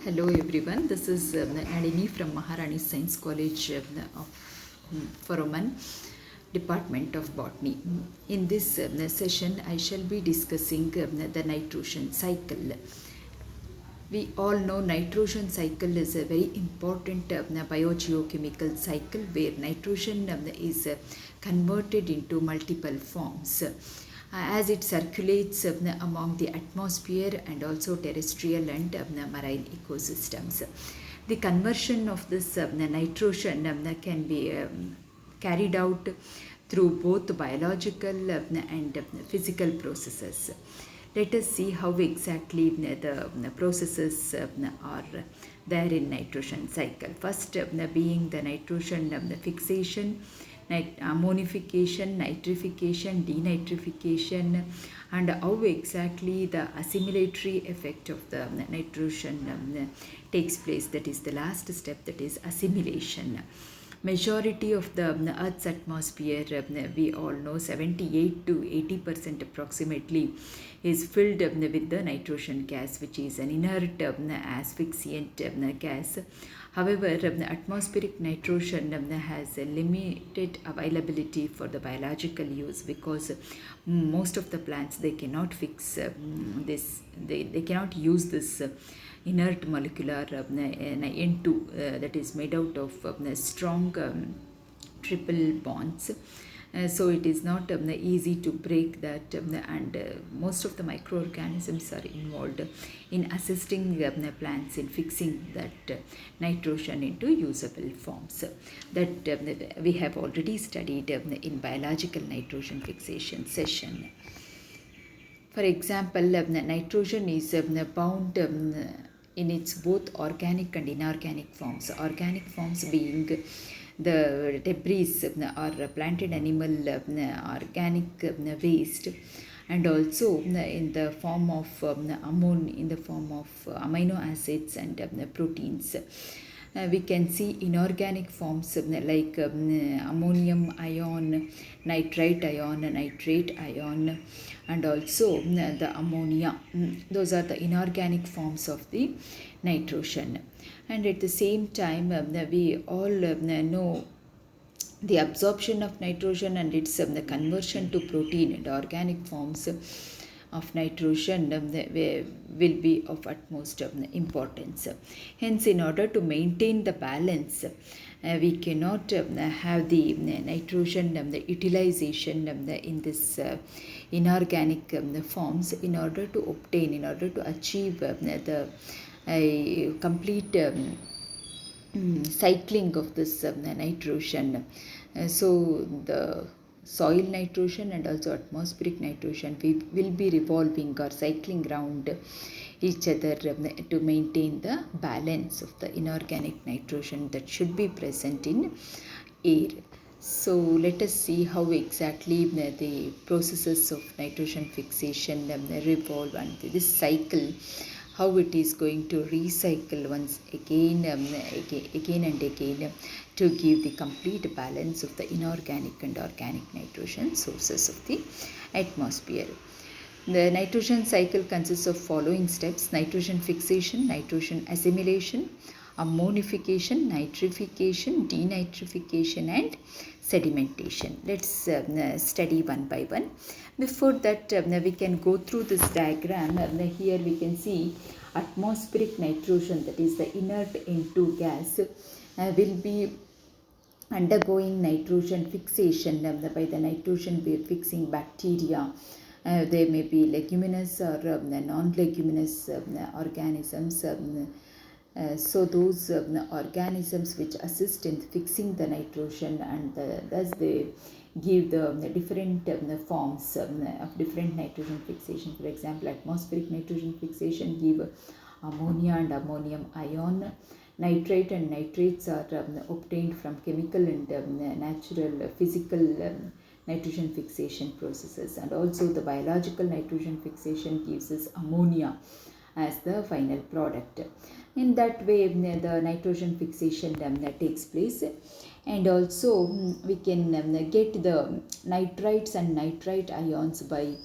Hello everyone, this is Nalini from Maharani Science College of Foroman, Department of Botany. In this session, I shall be discussing the nitrogen cycle. We all know nitrogen cycle is a very important biogeochemical cycle where nitrogen is converted into multiple forms. As it circulates among the atmosphere and also terrestrial and marine ecosystems. The conversion of this nitrogen can be carried out through both biological and physical processes. Let us see how exactly the processes are there in nitrogen cycle. First being the nitrogen fixation, ammonification, nitrification, denitrification, and how exactly the assimilatory effect of the nitrogen takes place. That is the last step, that is assimilation. Majority of the Earth's atmosphere, we all know 78 to 80% approximately, is filled with the nitrogen gas, which is an inert asphyxiant gas. However, atmospheric nitrogen has a limited availability for the biological use because most of the plants, they cannot fix this, they cannot use this inert molecular N2 that is made out of strong triple bonds. So it is not easy to break that, and most of the microorganisms are involved in assisting plants in fixing that nitrogen into usable forms. That we have already studied in biological nitrogen fixation session. For example, nitrogen is bound in its both organic and inorganic forms. Organic forms being the debris or planted animal organic waste, and also in the form of amino acids and proteins. We can see inorganic forms like ammonium ion, nitrite ion, nitrate ion, and also the ammonia. Those are the inorganic forms of the nitrogen. And at the same time, we all know the absorption of nitrogen and its the conversion to protein and organic forms of nitrogen will be of utmost importance. Hence, in order to maintain the balance, we cannot have the nitrogen the utilization in this inorganic forms in order to achieve the complete cycling of this nitrogen. So the soil nitrogen and also atmospheric nitrogen will be revolving or cycling around each other to maintain the balance of the inorganic nitrogen that should be present in air. So let us see how exactly the processes of nitrogen fixation revolve, and this cycle, how it is going to recycle once again and again to give the complete balance of the inorganic and organic nitrogen sources of the atmosphere. The nitrogen cycle consists of following steps: nitrogen fixation, nitrogen assimilation, ammonification, nitrification, denitrification, and sedimentation. Let's study one by one. Before that, we can go through this diagram. Here we can see atmospheric nitrogen, that is the inert N2 gas, will be undergoing nitrogen fixation by the nitrogen fixing bacteria. There may be leguminous or non-leguminous organisms. So those organisms which assist in fixing the nitrogen, and thus they give the different forms of different nitrogen fixation. For example, atmospheric nitrogen fixation give ammonia and ammonium ion. Nitrite and nitrates are obtained from chemical and natural physical nitrogen fixation processes, and also the biological nitrogen fixation gives us ammonia as the final product. In that way, the nitrogen fixation takes place, and also we can get the nitrites and nitrite ions by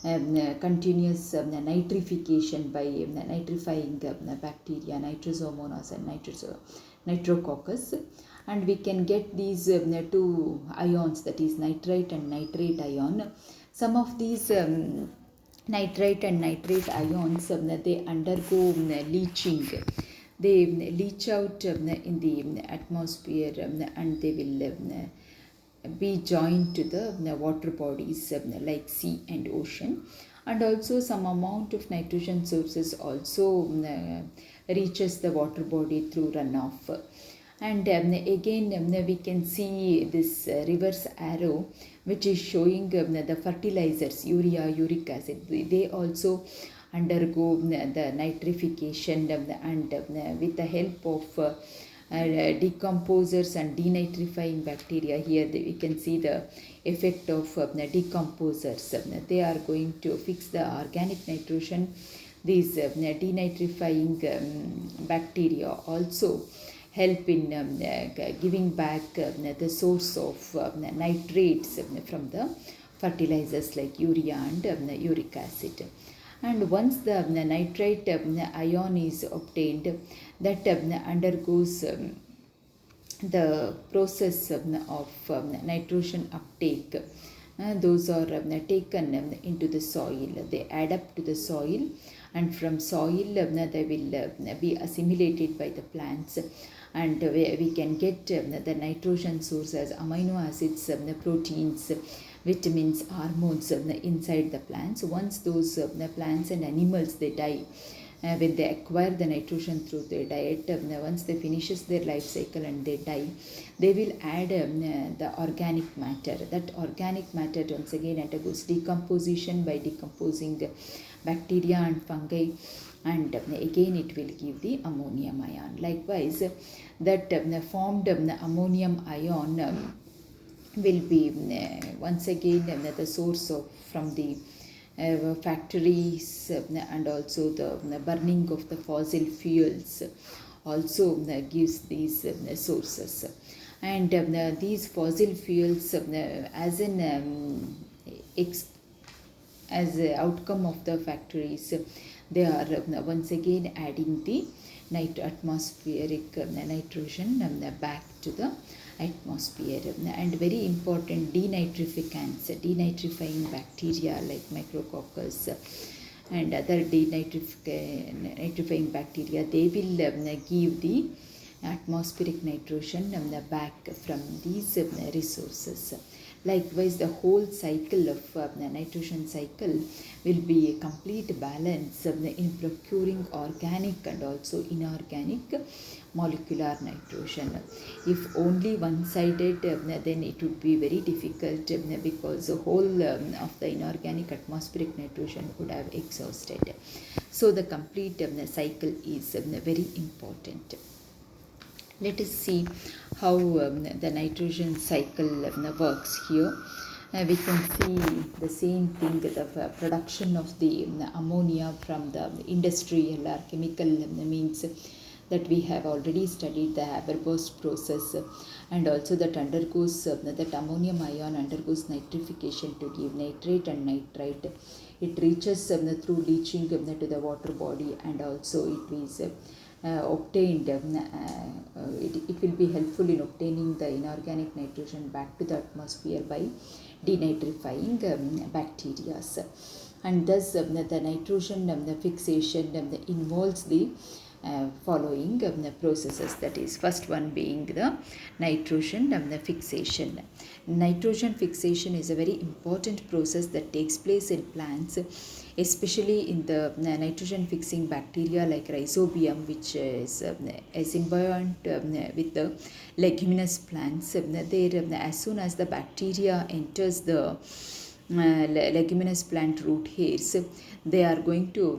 continuous nitrification by nitrifying bacteria, nitrosomonas and nitrococcus, and we can get these two ions, that is nitrite and nitrate ion. Some of these nitrite and nitrate ions, they undergo leaching. They leach out in the atmosphere, and they will be joined to the water bodies like sea and ocean. And also some amount of nitrogen sources also reaches the water body through runoff. And again we can see this reverse arrow, which is showing the fertilizers, urea, uric acid. They also undergo the nitrification, and with the help of decomposers and denitrifying bacteria. Here we can see the effect of decomposers. They are going to fix the organic nitrogen. These denitrifying bacteria also help in giving back the source of nitrates from the fertilizers like urea and uric acid. And once the nitrite ion is obtained, that undergoes the process of nitrogen uptake. Those are taken into the soil. They add up to the soil, and from soil they will be assimilated by the plants, and we can get the nitrogen sources, amino acids, proteins, vitamins, hormones inside the plants. Once those plants and animals, they die, when they acquire the nitrogen through their diet, once they finishes their life cycle and they die, they will add the organic matter. That organic matter once again undergoes decomposition by decomposing bacteria and fungi, and again it will give the ammonium ion. Likewise, that formed ammonium ion will be once again the source of from the factories, and also the burning of the fossil fuels also gives these sources. And these fossil fuels, as an as a outcome of the factories, they are once again adding the atmospheric nitrogen back to the atmosphere. And very important, denitrificants, denitrifying bacteria like micrococcus and other denitrifying bacteria, they will give the atmospheric nitrogen back from these resources. Likewise, the whole cycle of the nitrogen cycle will be a complete balance in procuring organic and also inorganic molecular nitrogen. If only one-sided, then it would be very difficult, because the whole of the inorganic atmospheric nitrogen would have exhausted. So the complete cycle is very important. Let us see how the nitrogen cycle works here. We can see the same thing, the production of the ammonia from the industrial or chemical means that we have already studied, the Haber-Bosch process, and also that undergoes that ammonium ion undergoes nitrification to give nitrate and nitrite. It reaches through leaching to the water body, and also it is obtained, it will be helpful in obtaining the inorganic nitrogen back to the atmosphere by denitrifying bacteria. And thus the nitrogen fixation involves the following processes, that is, first one being the nitrogen fixation. Nitrogen fixation is a very important process that takes place in plants, especially in the nitrogen fixing bacteria like rhizobium, which is symbiont with the leguminous plants. There, as soon as the bacteria enters the leguminous plant root hairs, they are going to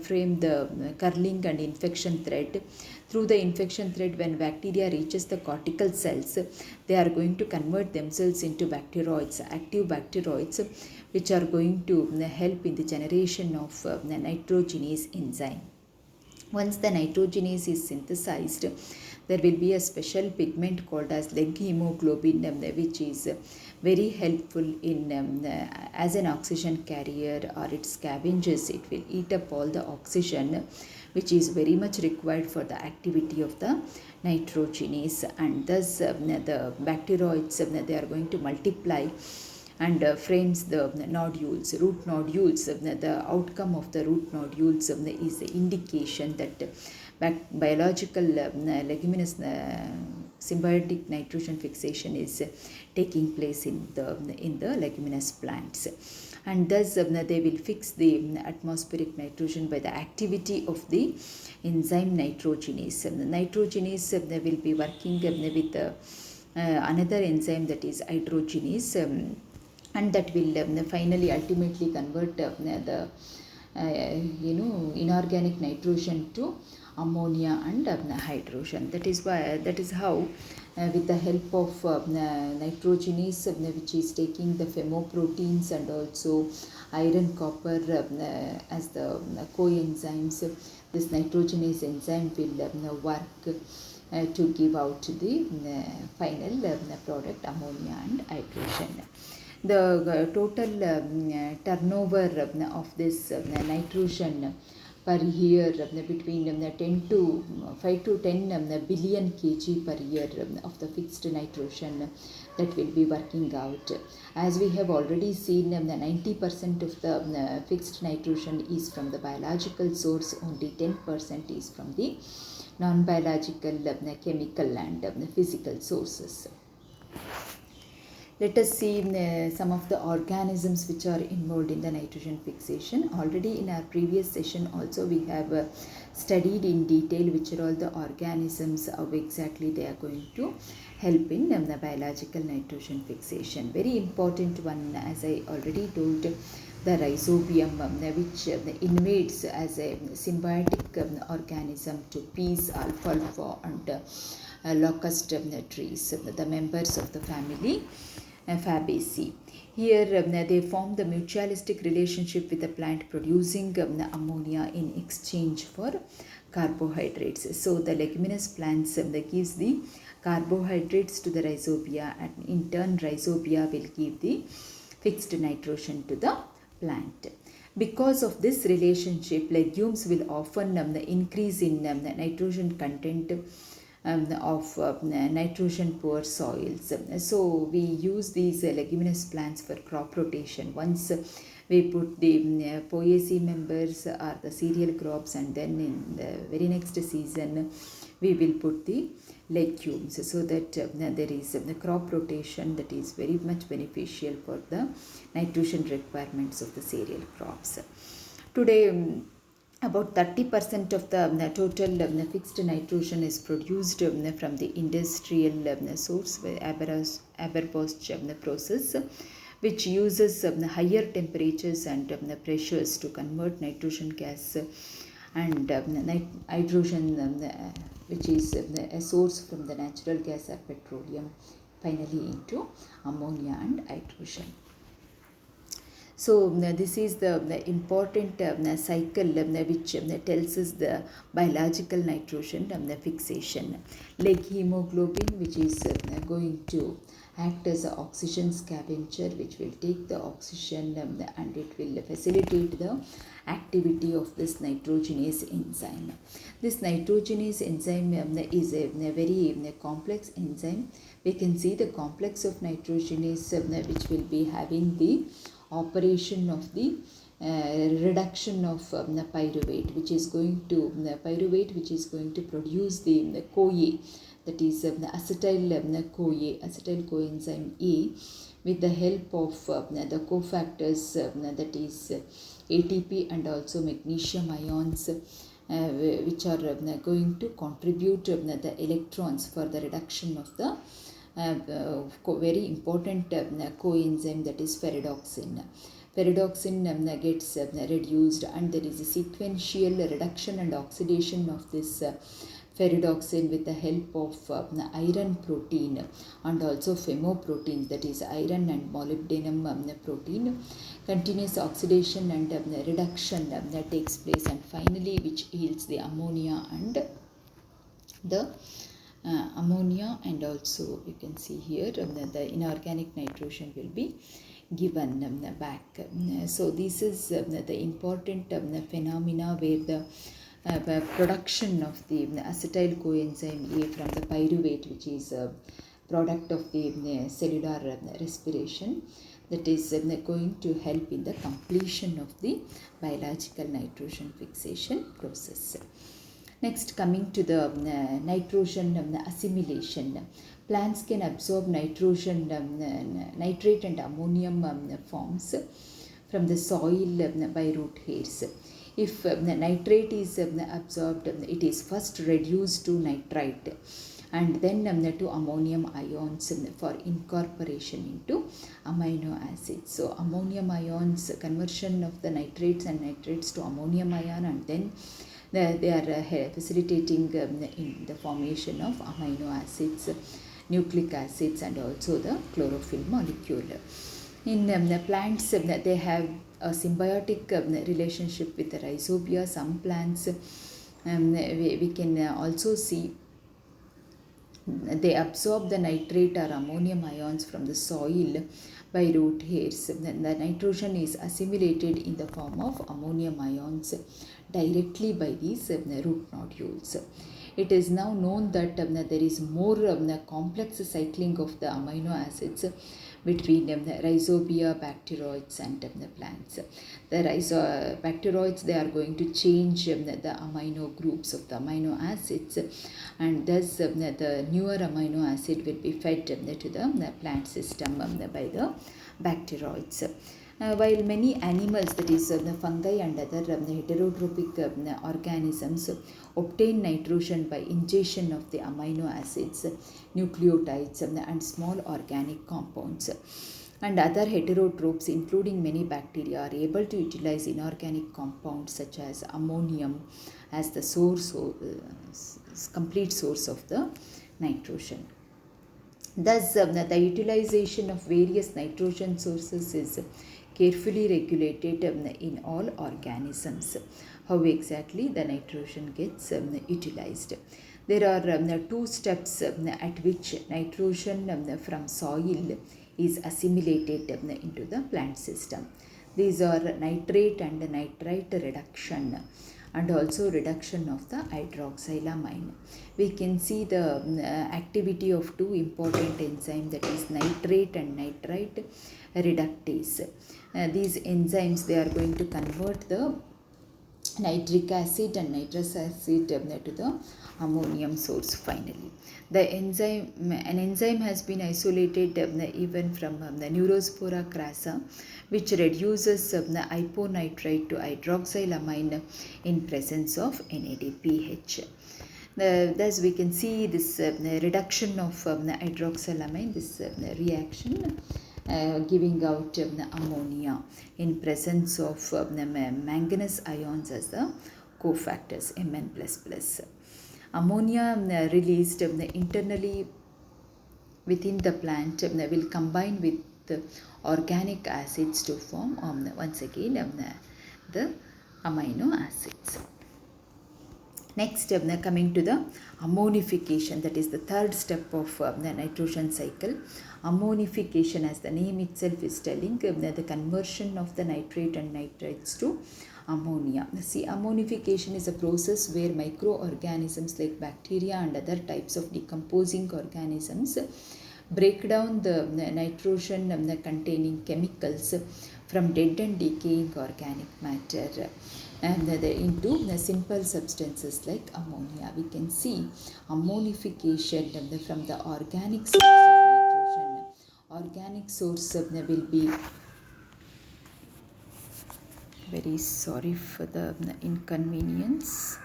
frame the curling and infection thread. Through the infection thread, when bacteria reaches the cortical cells, they are going to convert themselves into bacteroids, active bacteroids, which are going to help in the generation of the nitrogenase enzyme. Once the nitrogenase is synthesized, there will be a special pigment called as leg hemoglobin, which is very helpful in as an oxygen carrier, or it scavenges. It will eat up all the oxygen which is very much required for the activity of the nitrogenase, and thus the bacteroids they are going to multiply and frames the nodules, root nodules. The outcome of the root nodules is the indication that biological leguminous symbiotic nitrogen fixation is taking place in the leguminous plants, and thus they will fix the atmospheric nitrogen by the activity of the enzyme nitrogenase. Nitrogenase will be working with another enzyme, that is hydrogenase, and that will finally ultimately convert the inorganic nitrogen to ammonia and hydrogen. That is how with the help of nitrogenase, which is taking the phemoproteins and also iron, copper as the coenzymes, this nitrogenase enzyme will work to give out the final product ammonia and hydrogen. The total turnover of this nitrogen per year between 10 to 5 to 10 billion kg per year of the fixed nitrogen that will be working out. As we have already seen, 90% of the fixed nitrogen is from the biological source, only 10% is from the non-biological chemical and physical sources. Let us see some of the organisms which are involved in the nitrogen fixation. Already in our previous session also we have studied in detail which are all the organisms, how exactly they are going to help in the biological nitrogen fixation. Very important one, as I already told, the rhizobium, which invades as a symbiotic organism to peas, alfalfa and locust trees, the members of the family Fabaceae. Here they form the mutualistic relationship with the plant, producing ammonia in exchange for carbohydrates. So the leguminous plants gives the carbohydrates to the rhizobia, and in turn rhizobia will give the fixed nitrogen to the plant. Because of this relationship, legumes will often increase in nitrogen content of nitrogen poor soils. So we use these leguminous plants for crop rotation. Once we put the Poaceae members or the cereal crops, and then in the very next season we will put the legumes, so that there is the crop rotation that is very much beneficial for the nitrogen requirements of the cereal crops. Today about 30% of the total fixed nitrogen is produced from the industrial source by Haber-Bosch process, which uses higher temperatures and pressures to convert nitrogen gas and hydrogen, which is a source from the natural gas or petroleum, finally into ammonia and hydrogen. So this is the important cycle which tells us the biological nitrogen fixation. Leg hemoglobin, which is going to act as an oxygen scavenger, which will take the oxygen and it will facilitate the activity of this nitrogenase enzyme. This nitrogenase enzyme is a very complex enzyme. We can see the complex of nitrogenase which will be having the operation of the reduction of pyruvate, which is going to produce the CoA, that is acetyl CoA, acetyl coenzyme A, with the help of the cofactors that is ATP and also magnesium ions, which are going to contribute the electrons for the reduction of the very important coenzyme, that is ferredoxin. Pyridoxine gets reduced, and there is a sequential reduction and oxidation of this pyridoxine with the help of iron protein and also femoprotein, that is iron and molybdenum protein. Continuous oxidation and reduction that takes place, and finally which yields the ammonia and the ammonia, and also you can see here the inorganic nitrogen will be given back. So this is the important phenomena where the production of the acetyl coenzyme A from the pyruvate, which is a product of the cellular respiration, that is going to help in the completion of the biological nitrogen fixation process. Next, coming to the nitrogen assimilation. Plants can absorb nitrogen, nitrate and ammonium forms from the soil by root hairs. If nitrate is absorbed, it is first reduced to nitrite and then to ammonium ions for incorporation into amino acids. So ammonium ions, conversion of the nitrates and nitrates to ammonium ion, and then they are facilitating in the formation of amino acids, nucleic acids, and also the chlorophyll molecule. In the plants, they have a symbiotic relationship with the rhizobia. Some plants we can also see they absorb the nitrate or ammonium ions from the soil by root hairs. The nitrogen is assimilated in the form of ammonium ions directly by these root nodules. It is now known that there is more complex cycling of the amino acids between rhizobia, bacteroids, and the plants. The bacteroids, they are going to change the amino groups of the amino acids, and thus the newer amino acid will be fed to the plant system by the bacteroids. While many animals, that is the fungi and other heterotrophic organisms, obtain nitrogen by ingestion of the amino acids, nucleotides, and small organic compounds. And other heterotrophs, including many bacteria, are able to utilize inorganic compounds such as ammonium as the source, complete source of the nitrogen. Thus, the utilization of various nitrogen sources is carefully regulated in all organisms. How exactly the nitrogen gets utilized? There are two steps at which nitrogen from soil is assimilated into the plant system. These are nitrate and nitrite reduction, and also reduction of the hydroxylamine. We can see the activity of two important enzymes, that is nitrate and nitrite reductase. These enzymes, they are going to convert the nitric acid and nitrous acid to the ammonium source finally. The enzyme, an enzyme has been isolated even from the Neurospora crassa, which reduces the hyponitrite to hydroxylamine in presence of NADPH. Thus we can see this reduction of hydroxylamine, this reaction giving out ammonia in presence of manganese ions as the cofactors Mn++. Ammonia released internally within the plant will combine with the organic acids to form once again the amino acids. Next, coming to the ammonification, that is the third step of the nitrogen cycle. Ammonification, as the name itself is telling, the conversion of the nitrate and nitrites to ammonia. See, ammonification is a process where microorganisms like bacteria and other types of decomposing organisms break down the nitrogen containing chemicals from dead and decaying organic matter and into the simple substances like ammonia. We can see ammonification from the organic source of nitrogen. Organic source will be, very sorry for the inconvenience.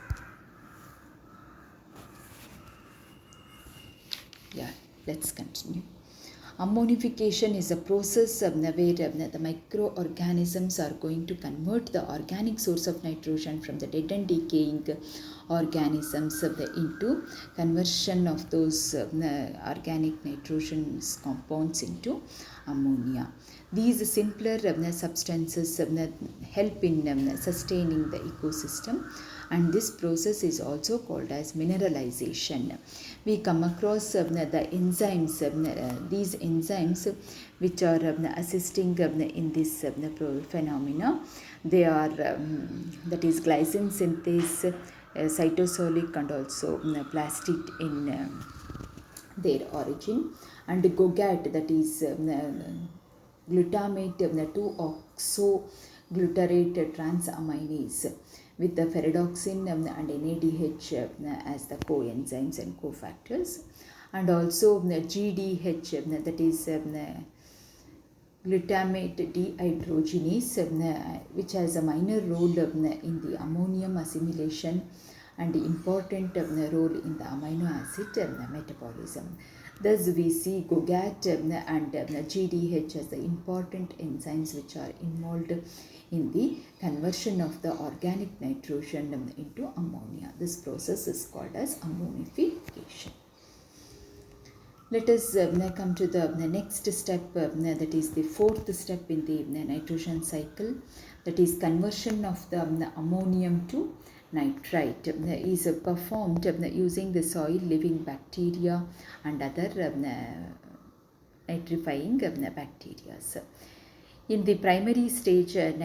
Yeah, let's continue. Ammonification is a process where the microorganisms are going to convert the organic source of nitrogen from the dead and decaying organisms into conversion of those organic nitrogen compounds into ammonia. These simpler substances help in sustaining the ecosystem, and this process is also called as mineralization. We come across the enzymes, these enzymes which are assisting in this phenomena. They are that is glycine synthase, cytosolic and also plastid in their origin, and GOGAT, that is glutamate 2-oxoglutarate transaminase with the ferredoxin and NADH as the coenzymes and cofactors, and also GDH, that is glutamate dehydrogenase, which has a minor role in the ammonium assimilation and important role in the amino acid metabolism. Thus, we see GOGAT and GDH as the important enzymes which are involved in the conversion of the organic nitrogen into ammonia. This process is called as ammonification. Let us come to the next step, that is the fourth step in the nitrogen cycle, that is conversion of the ammonium to nitrite is performed using the soil living bacteria and other nitrifying bacteria. In the primary stage of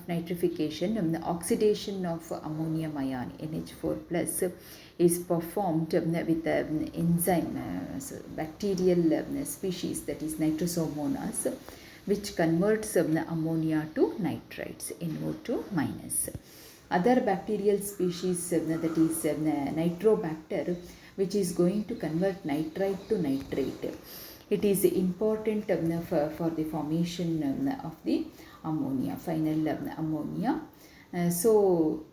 nitrification, the oxidation of ammonium ion NH4 plus is performed with the enzyme bacterial species, that is Nitrosomonas, which converts ammonia to nitrites, NO2 minus. Other bacterial species, that is Nitrobacter, which is going to convert nitrite to nitrate. It is important for the formation of the ammonia, final ammonia. So,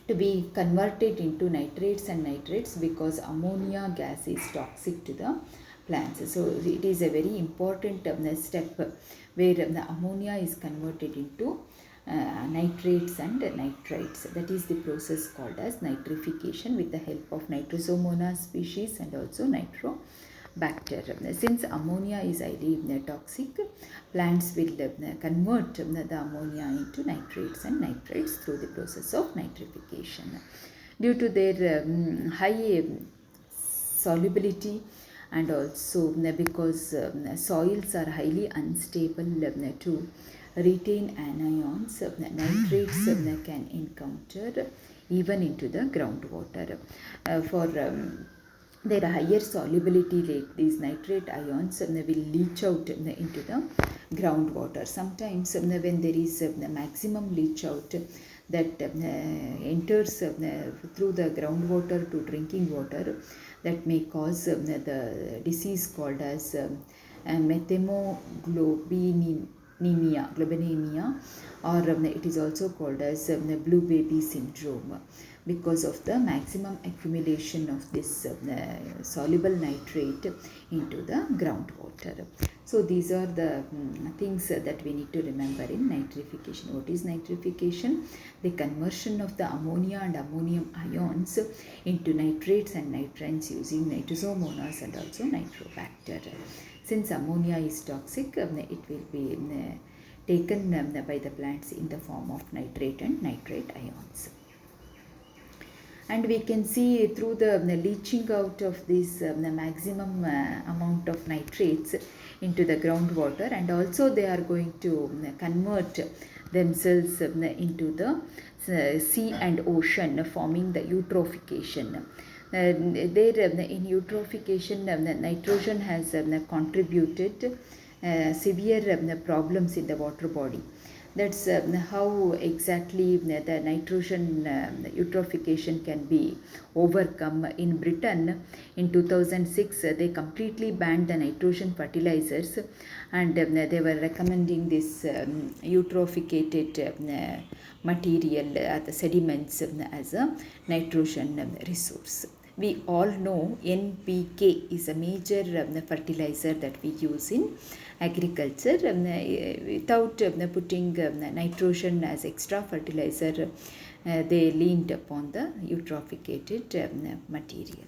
to be converted into nitrates and nitrates, because ammonia gas is toxic to the plants. So, it is a very important step where the ammonia is converted into nitrates and nitrites. That is the process called as nitrification with the help of Nitrosomonas species and also Nitrobacter. Since ammonia is highly toxic, plants will convert the ammonia into nitrates and nitrites through the process of nitrification. Due to their high solubility, and also because soils are highly unstable to retain anions, nitrates can encounter even into the groundwater. For their higher solubility rate, these nitrate ions will leach out into the groundwater. Sometimes when there is maximum leach out that enters through the groundwater to drinking water, that may cause the disease called as globinemia, or it is also called as blue baby syndrome, because of the maximum accumulation of this soluble nitrate into the groundwater. So these are the things that we need to remember in nitrification. What is nitrification? The conversion of the ammonia and ammonium ions into nitrates and nitrites using Nitrosomonas and also Nitrobacter. Since ammonia is toxic, it will be taken by the plants in the form of nitrate and nitrate ions. And we can see through the leaching out of this the maximum amount of nitrates into the groundwater, and also they are going to convert themselves into the sea and ocean, forming the eutrophication. There in eutrophication, nitrogen has contributed severe problems in the water body. That's how exactly the nitrogen eutrophication can be overcome. In Britain, in 2006, they completely banned the nitrogen fertilizers, and they were recommending this eutrophicated material, the sediments, as a nitrogen resource. We all know NPK is a major fertilizer that we use in agriculture. Without putting nitrogen as extra fertilizer, they leaned upon the eutrophicated material.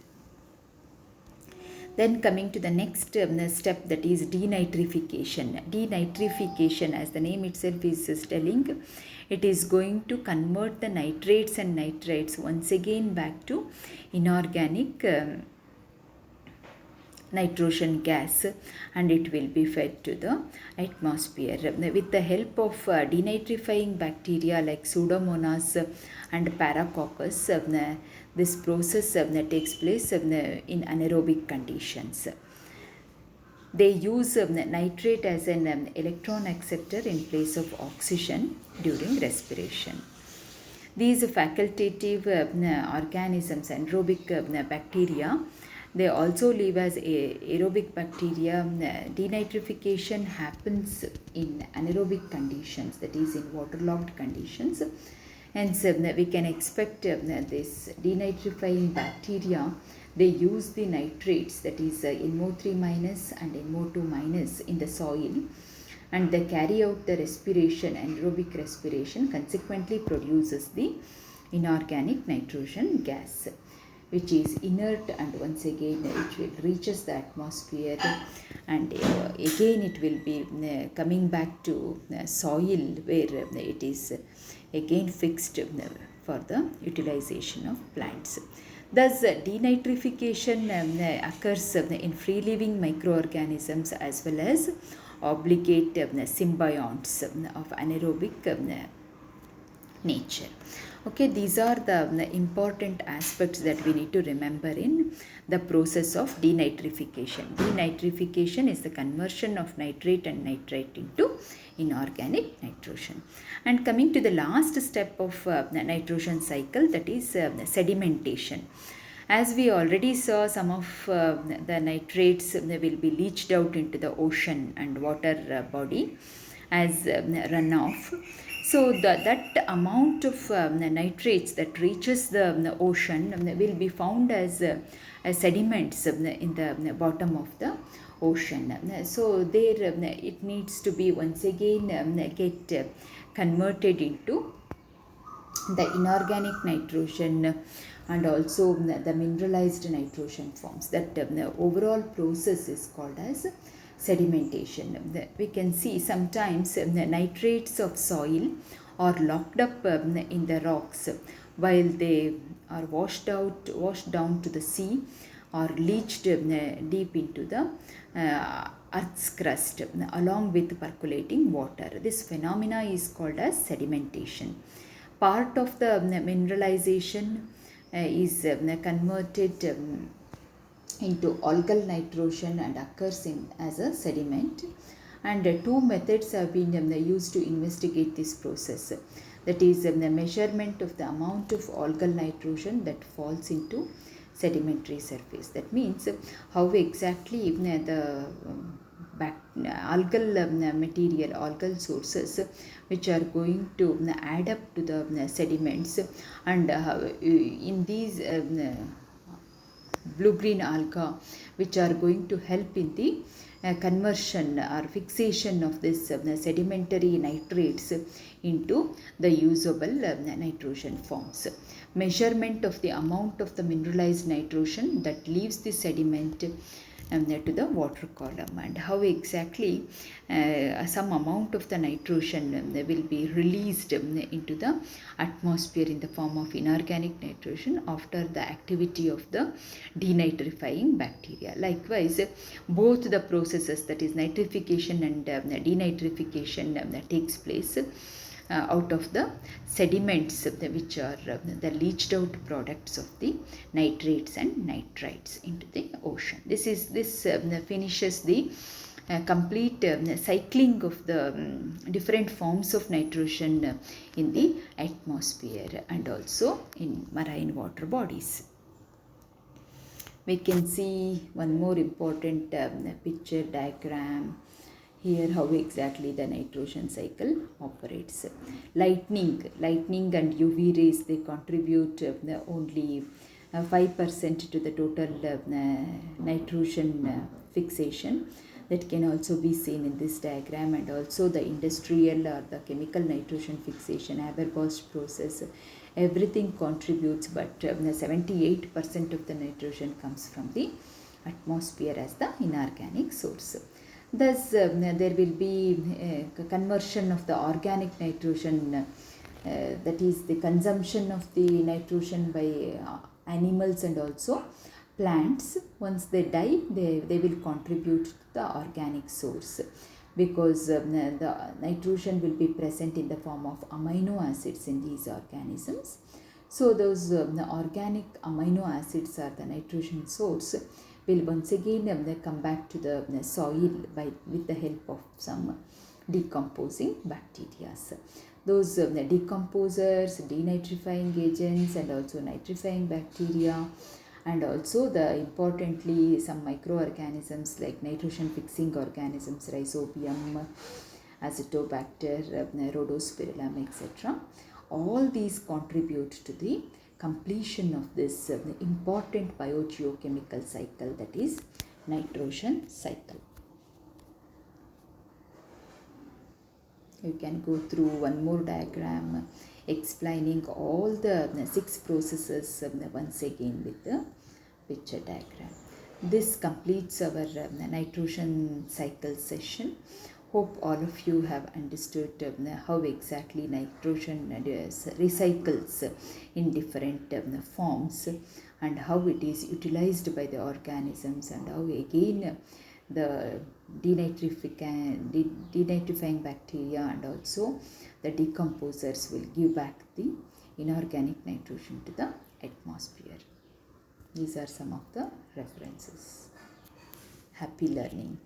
Then coming to the next step, that is denitrification. Denitrification, as the name itself is telling, it is going to convert the nitrates and nitrites once again back to inorganic nitrogen gas, and it will be fed to the atmosphere. With the help of denitrifying bacteria like Pseudomonas and Paracoccus, this process takes place in anaerobic conditions. They use nitrate as an electron acceptor in place of oxygen during respiration. These facultative organisms, anaerobic bacteria, they also live as aerobic bacteria. Denitrification happens in anaerobic conditions, that is in waterlogged conditions. Hence, we can expect this denitrifying bacteria, they use the nitrates, that is NO3 minus and NO2 minus in the soil, and they carry out the respiration, anaerobic respiration, consequently produces the inorganic nitrogen gas, which is inert, and once again it will reaches the atmosphere, and again it will be coming back to soil, where it is again fixed for the utilization of plants. Thus, denitrification occurs in free-living microorganisms as well as obligate symbionts of anaerobic nature. Okay, these are the important aspects that we need to remember in the process of denitrification. Denitrification is the conversion of nitrate and nitrite into inorganic nitrogen. And coming to the last step of the nitrogen cycle, that is sedimentation. As we already saw, some of the nitrates will be leached out into the ocean and water body as runoff. So that amount of nitrates that reaches the ocean will be found as sediments in the bottom of the ocean. So there it needs to be once again get converted into the inorganic nitrogen and also the mineralized nitrogen forms. That overall process is called as sedimentation. We can see sometimes the nitrates of soil are locked up in the rocks while they are washed down to the sea or leached deep into the earth's crust along with percolating water. This phenomena is called as sedimentation. Part of the mineralization is converted into algal nitrogen and occurs as a sediment, and two methods have been used to investigate this process. That is the measurement of the amount of algal nitrogen that falls into sedimentary surface. That means how exactly the algal material, algal sources which are going to add up to the sediments, and in these blue-green alga which are going to help in the conversion or fixation of this sedimentary nitrates into the usable nitrogen forms. Measurement of the amount of the mineralized nitrogen that leaves the sediment to the water column, and how exactly some amount of the nitrogen will be released into the atmosphere in the form of inorganic nitrogen after the activity of the denitrifying bacteria. Likewise, both the processes, that is nitrification and denitrification, takes place out of the sediments which are the leached out products of the nitrates and nitrites into the ocean. This finishes the complete cycling of the different forms of nitrogen in the atmosphere and also in marine water bodies. We can see one more important picture diagram here, how exactly the nitrogen cycle operates. Lightning and UV rays, they contribute only 5% to the total nitrogen fixation. That can also be seen in this diagram, and also the industrial or the chemical nitrogen fixation, Haber-Bosch process, everything contributes, but 78% of the nitrogen comes from the atmosphere as the inorganic source. Thus, there will be conversion of the organic nitrogen, that is the consumption of the nitrogen by animals and also plants. Once they die, they will contribute to the organic source, because the nitrogen will be present in the form of amino acids in these organisms. So those organic amino acids are the nitrogen source, will once again come back to the soil with the help of some decomposing bacteria. Those decomposers, denitrifying agents, and also nitrifying bacteria, and also importantly some microorganisms like nitrogen fixing organisms, rhizobium, azotobacter, rhodospirillum, etc. All these contribute to the completion of this important biogeochemical cycle, that is nitrogen cycle. You can go through one more diagram explaining all the 6 processes once again with the picture diagram. This completes our nitrogen cycle session. Hope all of you have understood how exactly nitrogen recycles in different forms, and how it is utilized by the organisms, and how again the denitrifying bacteria and also the decomposers will give back the inorganic nitrogen to the atmosphere. These are some of the references. Happy learning.